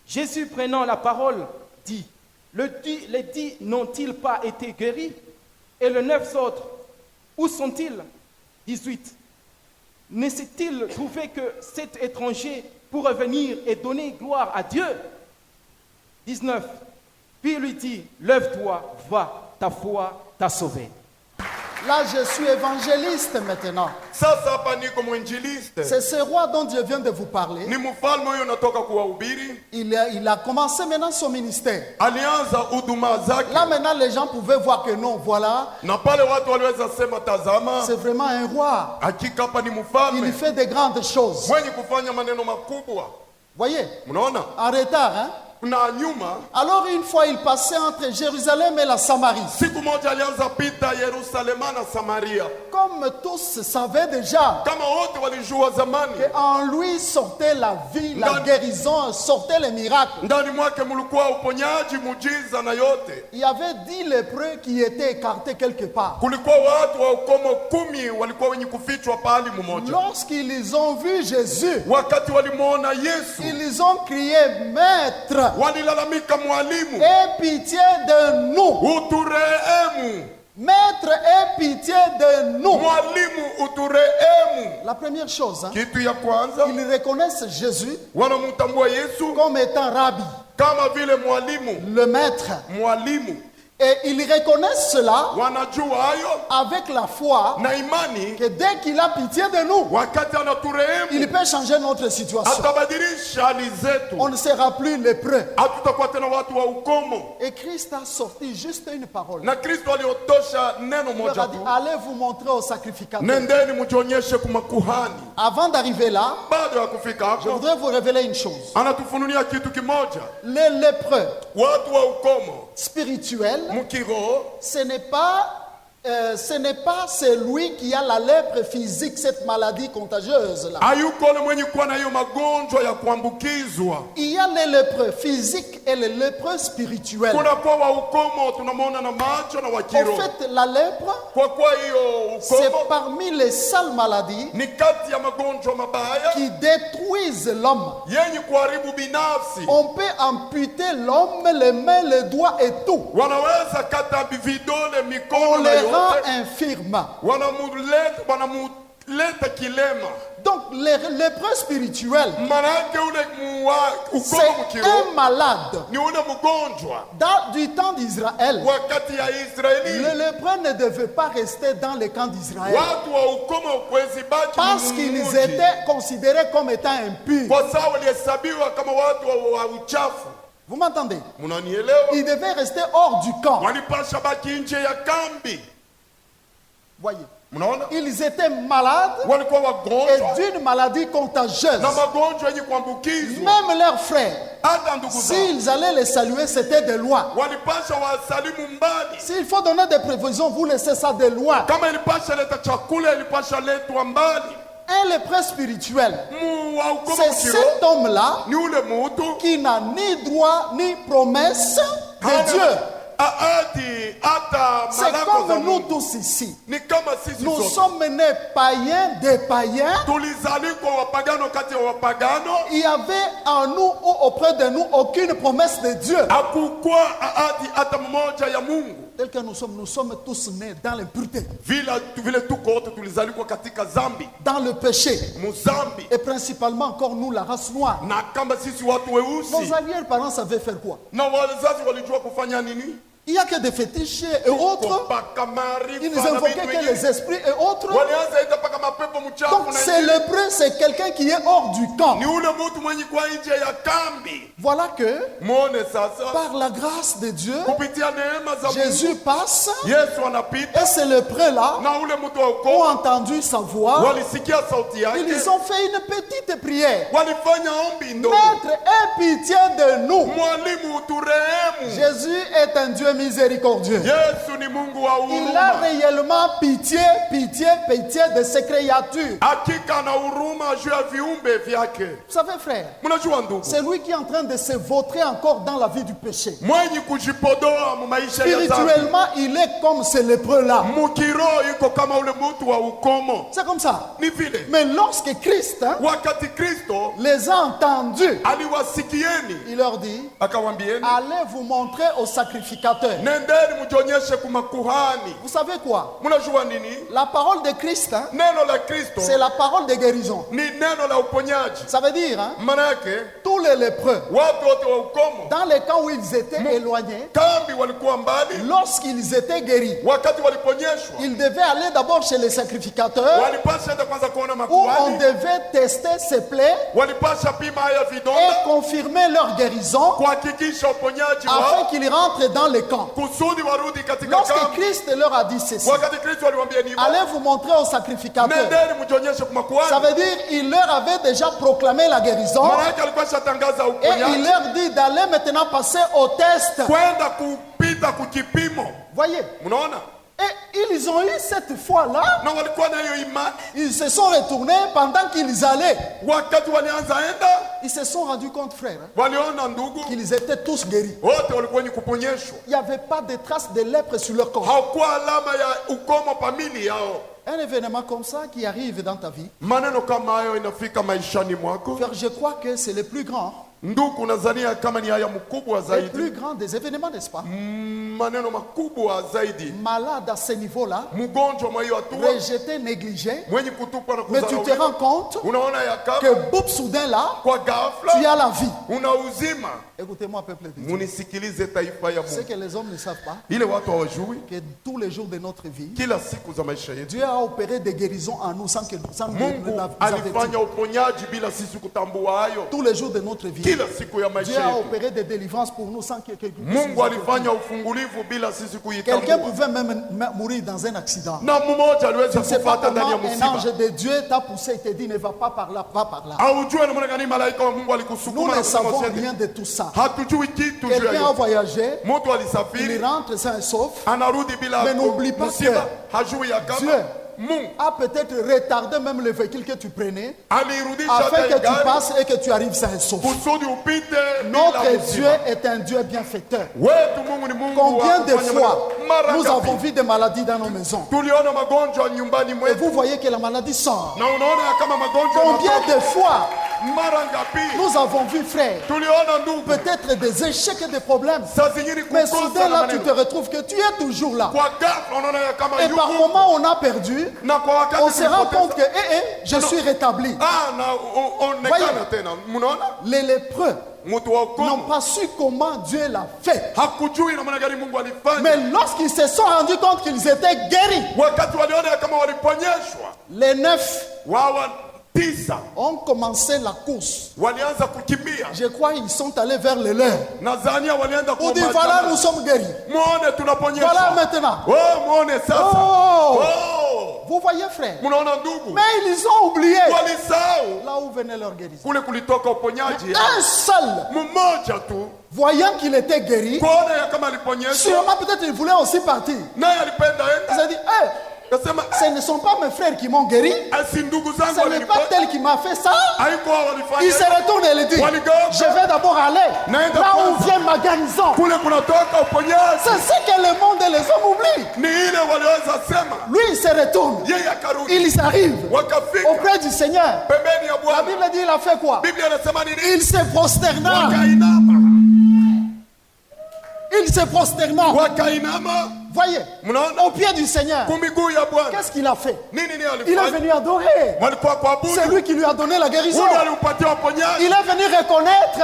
Jésus, prenant la parole, dit, les 10 n'ont-ils pas été guéris? Et les 9 autres, où sont-ils? 18. Ne s'est-il trouvé que cet étranger pour revenir et donner gloire à Dieu? 19. Puis il lui dit, lève-toi, va, ta foi t'a sauvé. Là, je suis évangéliste maintenant. C'est ce roi dont Dieu vient de vous parler. Il a commencé maintenant son ministère. Là, maintenant, les gens pouvaient voir que non, voilà. C'est vraiment un roi. Il fait de grandes choses. Voyez, en retard, hein? Alors une fois il passait entre Jérusalem et la Samarie. Comme tous savaient déjà qu'en lui sortait la vie, la guérison, sortait les miracles. Il y avait 10 lépreux qui étaient écartés quelque part. Lorsqu'ils ont vu Jésus, ils ont crié, Maître, aie pitié de nous. Maître, aie pitié de nous. La première chose, hein, ils reconnaissent Jésus comme étant Rabbi, le maître. Et ils reconnaissent cela avec la foi que dès qu'il a pitié de nous, il peut changer notre situation. On ne sera plus lépreux. Et Christ a sorti juste une parole. Il leur a dit, allez vous montrer au sacrificateur. Avant d'arriver là, je voudrais vous révéler une chose. Les lépreux spirituel, ce n'est pas celui qui a la lèpre physique, cette maladie contagieuse là. Il y a les lépreux physiques et les lépreux spirituels. En fait, la lèpre, c'est parmi les sales maladies qui détruisent l'homme. On peut amputer l'homme, les mains, les doigts et tout. On les rend infirmes. Donc les lépreux spirituels, c'est un malade. Du temps d'Israël, le lépreux ne devait pas rester dans les camps d'Israël parce qu'ils étaient considérés comme étant impurs. Vous m'entendez? Ils devaient rester hors du camp. Voyez. Ils étaient malades et d'une maladie contagieuse. Même leurs frères, s'ils allaient les saluer, c'était des lois. S'il faut donner des prévisions, vous laissez ça des lois. Un lépreux spirituel, c'est cet homme-là qui n'a ni droit ni promesse de Dieu. C'est comme nous tous ici. Nous sommes nés païens des païens. Il y avait en nous ou auprès de nous aucune promesse de Dieu. Tel que nous sommes tous nés dans l'impureté, dans le péché, et principalement encore nous, la race noire. Nos arrière-parents savaient faire quoi? Il n'y a que des fétiches et autres. Ils invoquaient que les esprits et autres. Donc c'est lépreux, c'est quelqu'un qui est hors du camp. Voilà que par la grâce de Dieu, Jésus passe et ces lépreux-là ont entendu sa voix. Ils ont fait une petite prière. Maître, aie pitié de nous. Jésus est un Dieu miséricordieux. Il a réellement pitié de ses créatures. Vous savez, frère, c'est lui qui est en train de se vautrer encore dans la vie du péché. Spirituellement, il est comme ces lépreux-là. C'est comme ça. Mais lorsque Christ les a entendus, il leur dit, allez vous montrer au sacrificateur. Vous savez quoi? La parole de Christ, c'est la parole de guérison. Ça veut dire, tous les lépreux, dans les cas où ils étaient éloignés, lorsqu'ils étaient guéris, ils devaient aller d'abord chez les sacrificateurs, où on devait tester ses plaies et confirmer leur guérison afin qu'ils rentrent dans le camp. Lorsque Christ leur a dit ceci, allez vous montrer au sacrificateur, ça veut dire il leur avait déjà proclamé la guérison et il leur dit d'aller maintenant passer au test. Voyez, et ils ont eu cette foi-là. Ils se sont retournés pendant qu'ils allaient. Ils se sont rendus compte, frère, qu'ils étaient tous guéris. Il n'y avait pas de traces de lèpre sur leur corps. Un événement comme ça qui arrive dans ta vie, frère, je crois que c'est le plus grand. Le plus grand des événements, n'est-ce pas? Malade à ce niveau-là, rejeté, négligé, mais tu te rends compte que boum, soudain là, tu as la vie. Écoutez-moi, peuple de Dieu. Ce que les hommes ne savent pas, que tous les jours de notre vie, Dieu a opéré des guérisons en nous sans que nous tous les jours de notre vie, Dieu a opéré des délivrances pour nous sans que quelqu'un pouvait même mourir dans un accident. Je ne sais pas comment un ange de Dieu t'a poussé et t'a dit ne va pas par là, va par là. Nous ne savons rien de tout ça. Quelqu'un a voyagé, il rentre sain et sauf, mais n'oublie pas que Dieu a peut-être retardé même le véhicule que tu prenais afin que tu passes et que tu arrives sain et sauf. Notre Dieu est un Dieu bienfaiteur. Combien de fois nous avons vu des maladies dans nos maisons et vous voyez que la maladie sort. Combien de fois nous avons vu, frère, peut-être des échecs et des problèmes, mais soudain là tu te retrouves que tu es toujours là et par moment on a perdu. On se rend compte que je suis rétabli. Voyez, les lépreux n'ont pas su comment Dieu l'a fait. Mais lorsqu'ils se sont rendus compte qu'ils étaient guéris, les 9 ont commencé la course. Je crois qu'ils sont allés vers les leurs. On dit voilà, nous sommes guéris. Voilà maintenant. Vous voyez, frère. Mais ils ont oublié là où venait leur guérison. Un seul, voyant qu'il était guéri, sûrement peut-être il voulait aussi partir. Il a dit, ce ne sont pas mes frères qui m'ont guéri. Ce n'est pas tel qui m'a fait ça. Il se retourne et il dit, je vais d'abord aller là où vient ma guérison. C'est ce que le monde et les hommes oublient. Lui il se retourne, il arrive auprès du Seigneur. La Bible dit il a fait quoi? Il se prosterna. Il se prosterna. Voyez, au pied du Seigneur. Qu'est-ce qu'il a fait? Il est venu adorer. C'est lui qui lui a donné la guérison. Il est venu reconnaître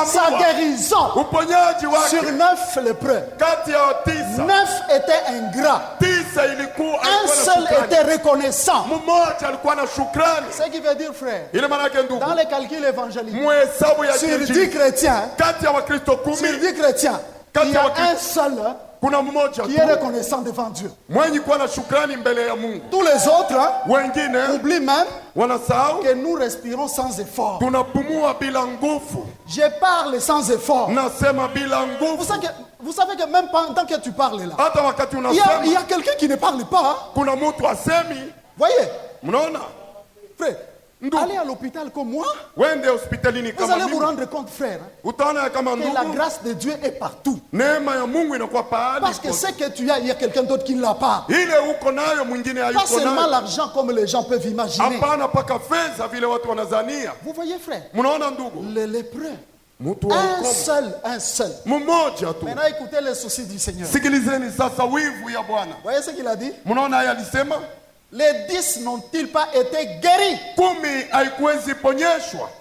sa guérison sur 9 lépreux. 9 étaient ingrats. Un seul était reconnaissant. Ce qui veut dire, frère, dans les calculs évangéliques, sur 10 chrétiens, il y a un seul qui est reconnaissant devant Dieu. Tous les autres oublient même que nous respirons sans effort. Je parle sans effort. Vous savez que même pendant que tu parles là, il y a quelqu'un qui ne parle pas. Voyez, frère, allez à l'hôpital comme moi. Vous allez vous rendre compte, frère, que la grâce de Dieu est partout. Parce que ce que tu as, il y a quelqu'un d'autre qui ne l'a pas. Pas seulement l'argent comme les gens peuvent imaginer. Vous voyez, frère, les lépreux. Un seul. Maintenant, écoutez les soucis du Seigneur. Vous voyez ce qu'il a dit? Les 10 n'ont-ils pas été guéris?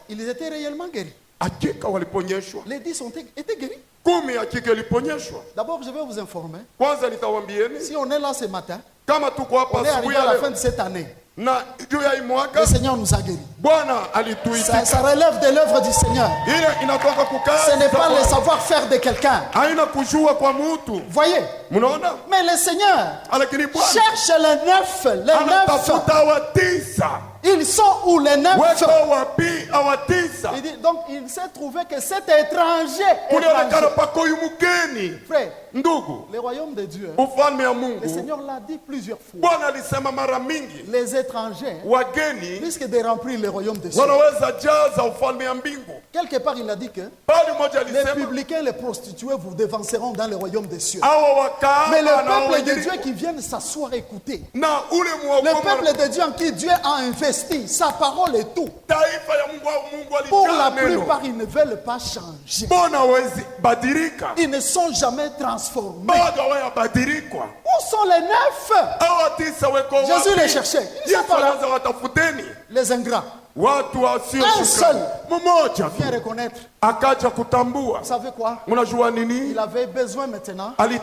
Ils étaient réellement guéris. Les 10 ont été guéris. D'abord, je vais vous informer. Si on est là ce matin, on est arrivé à la fin de cette année. Le Seigneur nous a guéris. Ça relève de l'œuvre du Seigneur. Ce n'est pas le savoir-faire de quelqu'un. Voyez. Mais le Seigneur cherche les neufs. Ils sont où les neufs? Il dit, donc il s'est trouvé que cet étranger. Frère, le royaume de Dieu, le Seigneur l'a dit plusieurs fois. Les étrangers risquent de remplir le royaume de Dieu. Quelque part, il a dit que les publicains, les prostituées vous dévanceront dans le royaume des cieux. Mais le peuple de Dieu qui vient s'asseoir et écouter, le peuple de Dieu en qui Dieu a investi, sa parole et tout, pour la plupart, ils ne veulent pas changer. Ils ne sont jamais transformés. Où sont les neufs? Jésus les cherchait. Les ingrats. Un seul vient reconnaître. Vous savez quoi? Il avait besoin maintenant, parce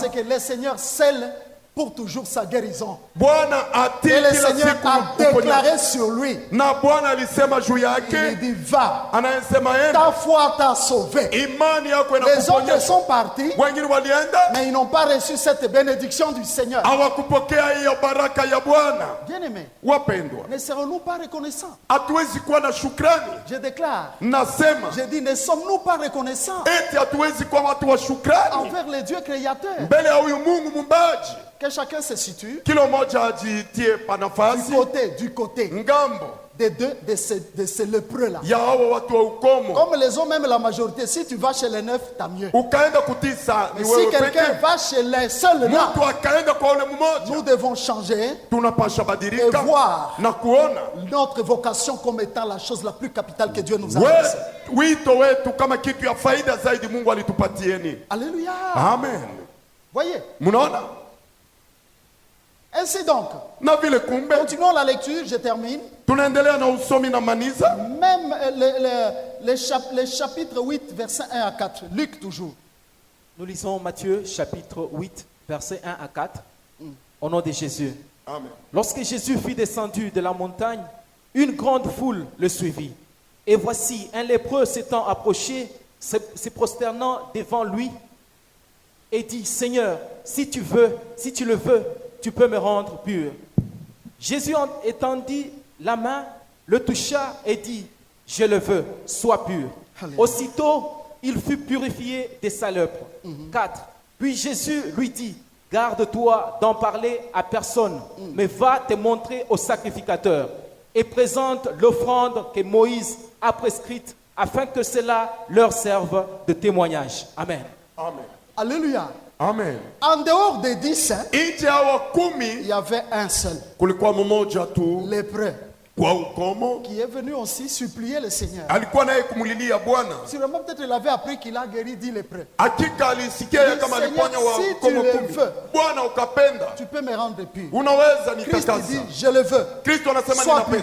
que le Seigneur scelle pour toujours sa guérison. Et le Seigneur a déclaré sur lui. Il dit, va, ta foi t'a sauvé. Les autres sont partis, mais ils n'ont pas reçu cette bénédiction du Seigneur. Bien-aimés, ne serons-nous pas reconnaissants? Je déclare, je dis, ne sommes-nous pas reconnaissants envers le Dieu créateur? Que chacun se situe du côté de ces lépreux-là. Comme les hommes, même la majorité, si tu vas chez les neufs, t'as mieux. Mais si quelqu'un va chez les seuls là, nous devons changer et voir notre vocation comme étant la chose la plus capitale que Dieu nous a laissée. Alléluia. Amen. Voyez. Ainsi donc, continuons la lecture, je termine. Même les chapitres 8, versets 1 à 4. Luc toujours. Nous lisons Matthieu chapitre 8, versets 1 à 4. Au nom de Jésus. Amen. Lorsque Jésus fut descendu de la montagne, une grande foule le suivit. Et voici, un lépreux s'étant approché, se prosternant devant lui, et dit, Seigneur, si tu le veux, tu peux me rendre pur. Jésus étendit la main, le toucha et dit, je le veux, sois pur. Alléluia. Aussitôt, il fut purifié de sa lèpre. 4. Puis Jésus lui dit, garde-toi d'en parler à personne, mais va te montrer au sacrificateur et présente l'offrande que Moïse a prescrite afin que cela leur serve de témoignage. Amen. Amen. Alléluia. Amen. En dehors des 10, il y avait un seul lépreux. qui est venu aussi supplier le Seigneur. Sûrement peut-être il avait appris qu'il a guéri 10 lépreux. Si tu le veux, tu peux me rendre pur. Christ dit, je le veux. Sois pur.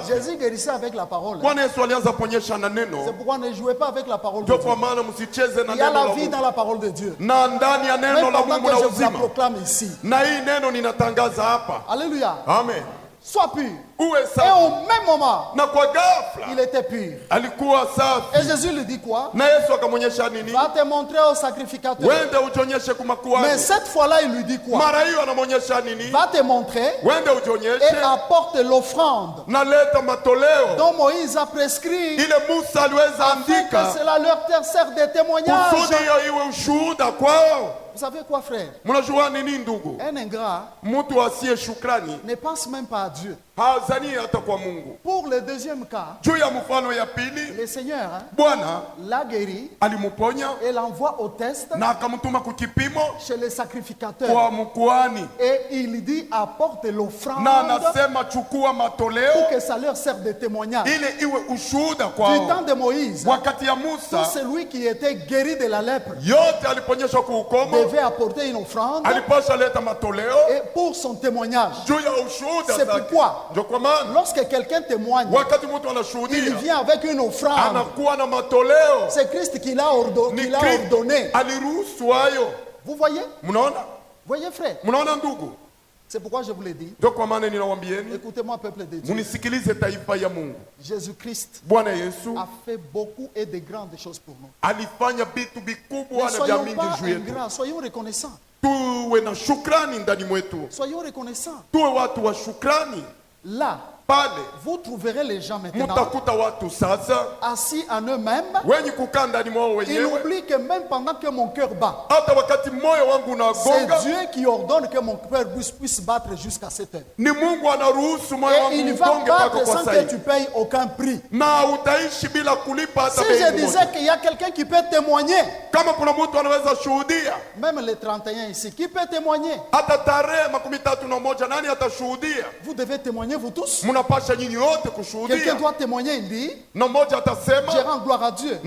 Jésus guérissait avec la parole. C'est pourquoi ne jouez pas avec la parole de Dieu. Il y a la vie dans la parole de Dieu. Même pendant que je vous la proclame ici. Alléluia. Amen. Sois pur. Et au même moment, il était pur. Et Jésus lui dit quoi? Va te montrer au sacrificateur. Mais cette fois-là, il lui dit quoi? Va te montrer et apporte l'offrande dont Moïse a prescrit afin que cela leur serve de témoignage. Vous savez quoi, frère? Un ingrat ne pense même pas à Dieu. Pour le deuxième cas, le Seigneur l'a guéri et l'envoie au test chez les sacrificateurs. Et il dit apporte l'offrande pour que ça leur serve de témoignage. Du temps de Moïse, tout celui qui était guéri de la lèpre devait apporter une offrande et pour son témoignage. C'est pourquoi lorsque quelqu'un témoigne, il vient avec une offrande. C'est Christ qui l'a ordonné. Vous voyez? Voyez, frère? C'est pourquoi je vous l'ai dit. Écoutez-moi, peuple de Dieu. Jésus-Christ a fait beaucoup et de grandes choses pour nous. Ne soyons pas ingrats, soyons reconnaissants. Soyons reconnaissants. Là, vous trouverez les gens maintenant assis en eux-mêmes. Ils oublient que même pendant que mon cœur bat, c'est Dieu qui ordonne que mon cœur puisse battre jusqu'à cette heure. Et il va battre sans que tu payes aucun prix. Si je disais qu'il y a quelqu'un qui peut témoigner, même les 31 ici, qui peut témoigner? Vous devez témoigner, vous tous. Quelqu'un doit témoigner, il dit, je rends gloire à Dieu.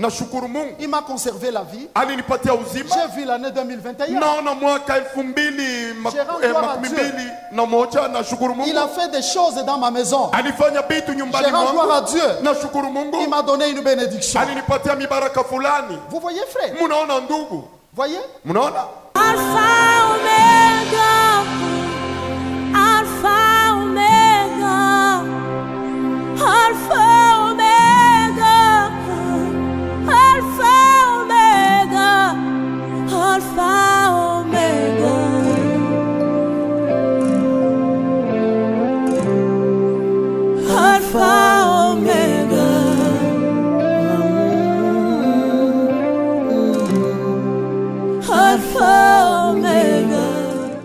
Il m'a conservé la vie. J'ai vu l'année 2021. Je rends gloire à Dieu. Il a fait des choses dans ma maison. Je rends gloire à Dieu. Il m'a donné une bénédiction. Vous voyez, frère? Voyez? Alpha, Omega. Alpha, Omega. Alpha, Omega. Alpha, Omega. Alpha, Omega. Alpha, Omega. Alpha.